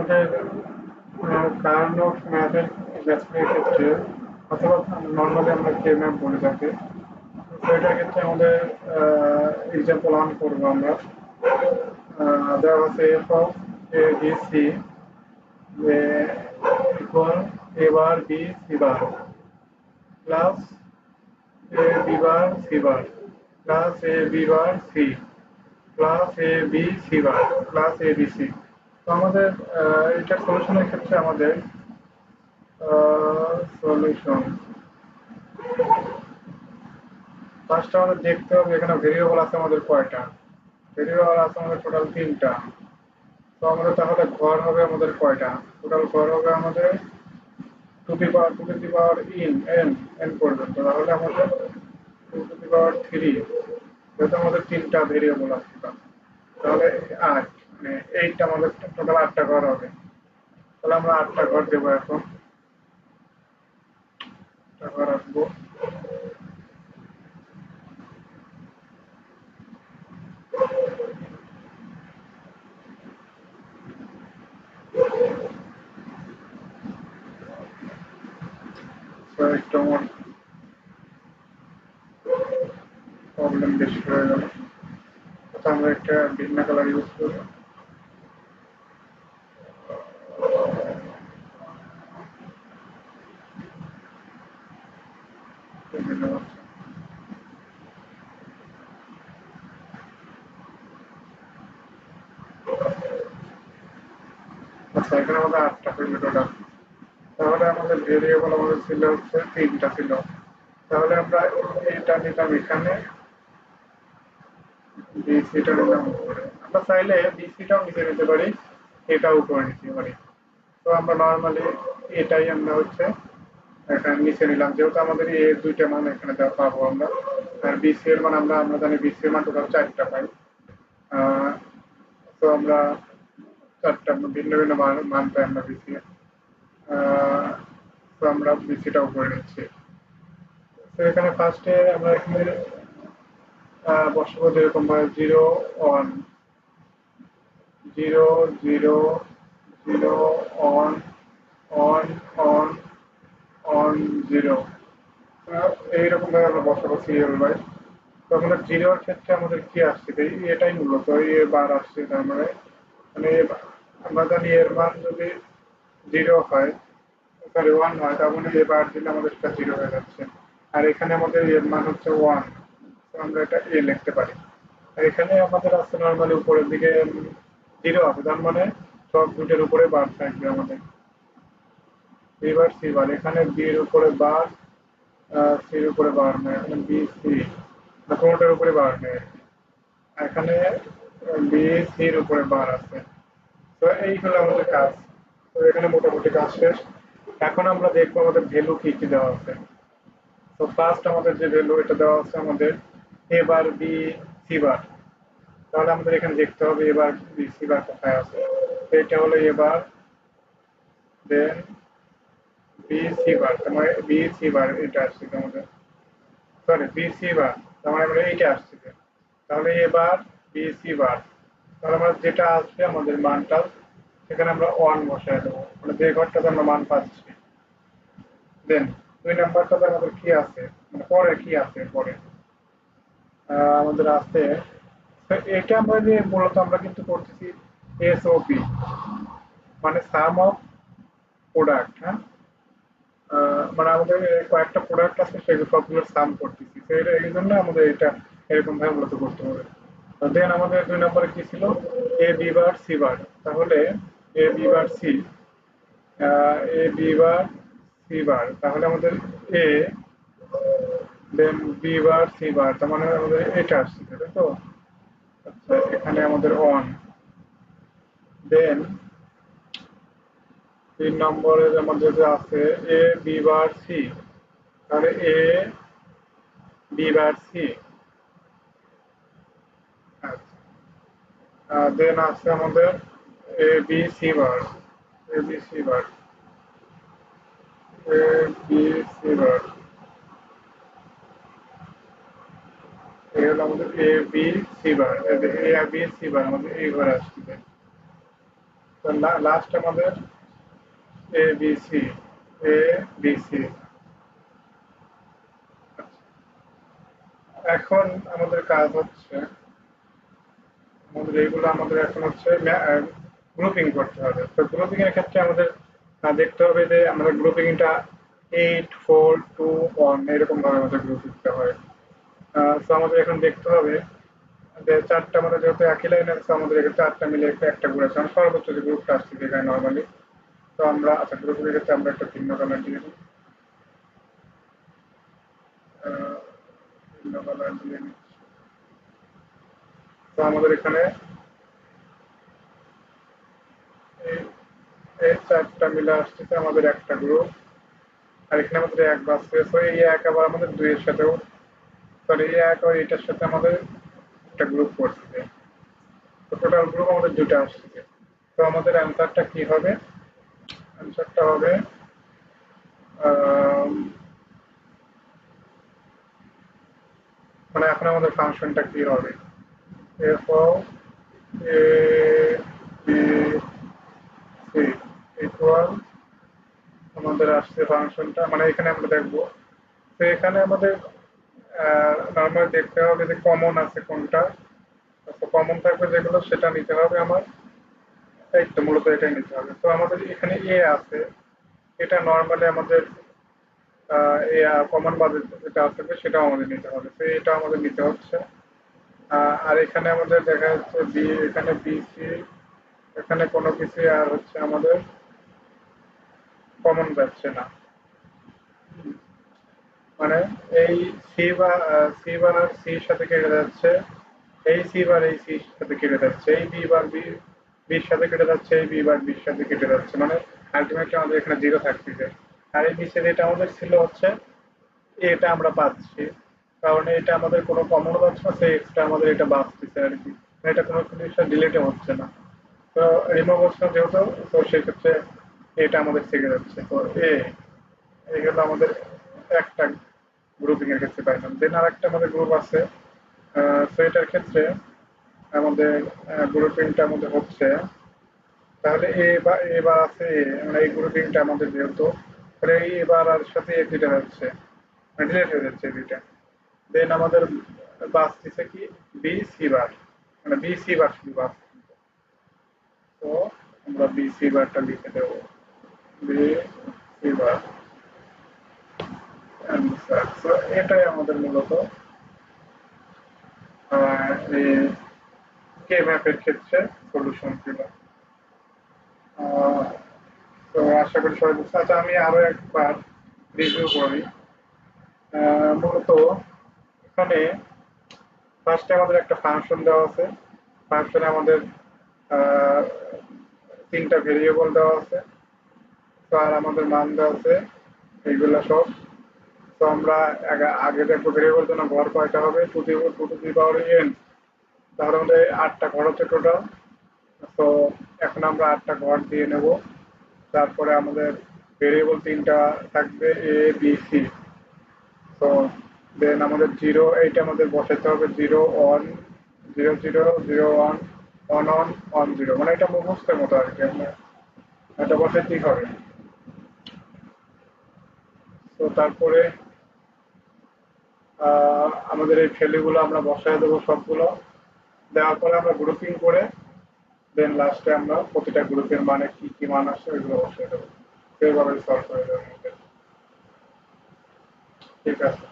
আমাদের কার্ল ম্যাপের ম্যাথের ক্ষেত্রে অথবা নর্মালি আমরা কে ম্যাপ বলে থাকি। তো এটার ক্ষেত্রে আমাদের এক্সাম্পল অন করবো আমরা। দেওয়া আছে F of A B C equal A bar B C bar plus A B bar C bar plus A B bar C plus A B C bar plus A B C. তো আমাদের এটা সলিউশনের ক্ষেত্রে আমাদের solution first আমাদের দেখতে হবে এখানে variable আছে আমাদের কয়টা। ভেরিয়েবল আছে আমাদের টোটাল 3টা। তো আমাদের তাহলে ঘর হবে আমাদের কয়টা, টোটাল ঘর হবে আমাদের two the power in an N পর্যন্ত। তাহলে আমাদের 2 টু দি পাওয়ার 3, যেহেতু আমাদের 3টা ভেরিয়েবল আছে তাহলে 8 মানে 8 আমাদের টোটাল 8টা ঘর হবে। তাহলে আমরা 8টা ঘর দেবো এখন, 8টা ঘর আসবো। একটু আমার প্রবলেম বেশি হয়ে গেল, আমরা একটা ভিন্ন কালার ইউজ করবো। আচ্ছা, এখানে আমাদের 8টা হইল টোটাল। তাহলে আমাদের ভেরিয়েবল আমাদের ছিল হচ্ছে 3টা ছিল। তাহলে আমরা এটা নিলাম এখানে, বিসিটা নিলাম উপরে। আমরা চাইলে বিসিটাও নিচে নিতে পারি, এটাও উপরে নিতে পারি। তো আমরা নর্মালি এটাই আমরা হচ্ছে এখানে নিচে নিলাম, যেহেতু আমাদের এ 2টা মান এখানে দেওয়া পাবো আমরা। আর বিসি এর মান আমরা জানি বিসি এর মান টোটাল 4টা পাই। তো আমরা 4টা ভিন্ন ভিন্ন মান পাই আমরা বিসি এর। তো আমরা বিসিটা উপরে নিচ্ছি। তো এখানে ফার্স্টে আমরা এখানে বসাবো যেরকম ভাবে 0 1 0 0 0 1 1 1 1 0, এইরকম ভাবে আমরা বসাবো সিরিয়াল বাই। তো আমাদের জিরোর ক্ষেত্রে আমাদের কি আসছে, এটাই মূলত এ বার আসছে। তার মানে মানে আমরা জানি এর মান যদি 0 হয়, সরি 1 হয়, তার মানে এ বার দিলে আমাদের এটা 0 হয়ে যাচ্ছে। আর এখানে আমাদের এর মান হচ্ছে 1, তো আমরা এটা এ লিখতে পারি। আর এখানে আমাদের আছে নর্মালি উপরের দিকে 0 আছে, তার মানে সব দুটোর উপরে বার থাকবে আমাদের। বি বার সি বার, এখানে বি এর উপরে বার, সির উপরে বার নেই, এখানে বি সি কোনোটার উপরে বার নেই, এখানে বি সির উপরে বার আছে। তো এই হলো আমাদের কাজ। তো এখানে মোটামুটি কাজ শেষ। এখন আমরা দেখবো আমাদের ভ্যালু কি কি দেওয়া আছে। তো ফার্স্ট আমাদের যে ভ্যালু এটা দেওয়া আছে আমাদের এ বার বি সি বার। তাহলে আমাদের এখানে দেখতে হবে এবার বি সি বার কোথায় আছে। এটা হলো এবার, দেন বি সি বার, তার মানে বি সি বার এটা আসছে আমাদের, সরি বি সি বার, তার মানে আমরা এইটা আসছে। তাহলে এবার বি সি বার, তাহলে আমরা যেটা আসবে আমাদের মানটা সেখানে আমরা 1 বসায় দেবো, মানে যে ঘরটাতে আমরা মান পাচ্ছি। দেন 2 নাম্বারটাতে আমাদের কি আছে, মানে পরে কি আছে, পরে আমাদের আছে, এটা আমরা যে মূলত আমরা কিন্তু করতেছি এসওপি, মানে সাম অফ প্রোডাক্ট। হ্যাঁ, মানে আমাদের কয়েকটা প্রোডাক্ট আছে, সেগুলো সবগুলোর সাম করতেছি, তো এই জন্য আমাদের এটা এরকম ভাবে মূলত করতে হবে। দেন আমাদের 2 নম্বরে কি ছিল, এ বি বার সি বার। তাহলে A B bar C, A B bar C bar, তাহলে আমাদের এ, দেন বি বার সি বার, তার মানে আমাদের এটা আসছে, তাই তো। আচ্ছা, এখানে আমাদের অন, দেন 3 নম্বরে আমাদের যে আছে এ বি বার সি, তাহলে এ বি বার সি। দেন আছে আমাদের এ বি সি বার, এ বি সি বার, এ বি সি বার, এই হলো আমাদের এ বি সি বার। এ বি সি বার আমাদের এই ঘরে আসছে। তো লাস্ট আমাদের এ B C, A B C. এখন আমাদের কাজ হচ্ছে, আমাদের এইগুলো আমাদের এখন হচ্ছে গ্রুপিং করতে হবে। তো গ্রুপিং এর ক্ষেত্রে আমাদের দেখতে হবে যে আমাদের গ্রুপিংটা 8 4 2 1 এরকম ভাবে আমাদের গ্রুপ দিতে হয়। তো আমাদের এখন দেখতে হবে যে চারটা আমাদের যেহেতু একই লাইন আছে, আমাদের এক্ষেত্রে চারটা মিলে একটা গ্রুপ আছে। আমরা সর্বোচ্চ যে গ্রুপটা আসছে এখানে নর্মালি। তো আমরা আচ্ছা গ্রুপের ক্ষেত্রে আমরা একটা ভিন্ন কালার দিয়ে দিই, ভিন্ন কালার দিয়ে নিচ্ছি। তো আমাদের এখানে এই এই চারটা মিলে আসতেছে আমাদের একটা গ্রুপ। আর এখানে আমাদের এক বাসছে, তো এই এক আবার আমাদের দুইয়ের সাথেও, সরি এই এক আর এটার সাথে আমাদের একটা গ্রুপ করতেছে। তো টোটাল গ্রুপ আমাদের দুটো আসছে। তো আমাদের অ্যান্সারটা কি হবে? অ্যান্সারটা হবে আম, মানে এখন আমাদের ফাংশনটা কি হবে? F of A B C equal, আমাদের আসছে ফাংশনটা, মানে এখানে আমরা দেখবো। তো এখানে আমাদের নর্মালি দেখতে হবে যে কমন আছে কোনটা। কমন থাকবে যেগুলো সেটা নিতে হবে আমার। এই তো মূলত এটাই নিতে হবে। তো আমাদের এখানে এ আছে, এটা নর্মালি আমাদের এই কমন বাজেট যেটা আসবে সেটাও আমাদের নিতে হবে। তো এটা আমাদের নিতে হচ্ছে। আর এখানে আমাদের দেখা যাচ্ছে বি, এখানে বিসি, এখানে কোনো কিছু আর হচ্ছে আমাদের কমন যাচ্ছে না। মানে এই সি বা সি বার আর সির সাথে কেটে যাচ্ছে, এই সি বার এই সির সাথে কেটে যাচ্ছে, এই বি বার বি বির সাথে কেটে যাচ্ছে, এই বি বার বির সাথে কেটে যাচ্ছে। মানে আলটিমেটলি আমাদের এখানে জিরো থাকতেছে। আর এই নিচে যেটা আমাদের ছিল হচ্ছে এটা আমরা পাচ্ছি, কারণ এটা আমাদের কোনো কমন পাচ্ছে না, সেই এক্সট্রা আমাদের এটা বাঁচতেছে আর কি। এটা কোনো জিনিসটা ডিলেটে হচ্ছে না। তো রিমুভ হচ্ছে না যেহেতু, তো সেক্ষেত্রে এটা আমাদের থেকে যাচ্ছে। তো এই হলো আমাদের একটা গ্রুপিং এর ক্ষেত্রে পাইলাম। দেন আর একটা আমাদের গ্রুপ আছে, তো এটার ক্ষেত্রে আমাদের গ্রুপিংটা আমাদের হচ্ছে, তাহলে এবার আছে মানে এই গ্রুপিংটা আমাদের যেহেতু, তাহলে এই এবার আর সাথে এ দুইটা যাচ্ছে, ডিলেট হয়ে যাচ্ছে দুইটা। দেন আমাদের বাঁচতেছে কি বি সি বার, মানে বি সি বার শুধু বাস। তো আমরা বি সি বারটা লিখে দেবো, বি সি বার অ্যান্সার। তো এটাই আমাদের মূলত এই কে ম্যাপের ক্ষেত্রে সলিউশন ছিল। আহ, তো আশা করি সবাই বুঝতে। আচ্ছা আমি আরো একবার রিভিউ করি। মূলত এখানে ফার্স্টে আমাদের একটা ফাংশন দেওয়া আছে, ফাংশনে আমাদের আহ, তিনটা ভেরিয়েবল দেওয়া আছে, তো আর আমাদের মান দেওয়া আছে এইগুলা সব। তো আমরা আগে দেখবো ভেরিয়েবল জন্য ঘর কয়টা হবে, two to the power n. তাহলে আমাদের আটটা ঘর হচ্ছে টোটাল। তো এখন আমরা আটটা ঘর দিয়ে নেব। তারপরে আমাদের ভেরিয়েবল তিনটা থাকবে, এ বি সি। তো দেন আমাদের জিরো, এইটা আমাদের বসাতে হবে zero one, zero zero zero one, one one one zero, মানে এটা মুখস্থের মতো আর কি। আমরা এটা বসাতেই হবে। তো তারপরে আমাদের এই ভ্যালুগুলো আমরা বসায় দেবো সবগুলো। দেওয়ার পরে আমরা গ্রুপিং করে দেন লাস্টে আমরা প্রতিটা গ্রুপের মানে কি কি মান আসে ওইগুলো বসিয়ে দেবো। এইভাবে সলভ হয়ে যাবে আমাদের। ঠিক আছে।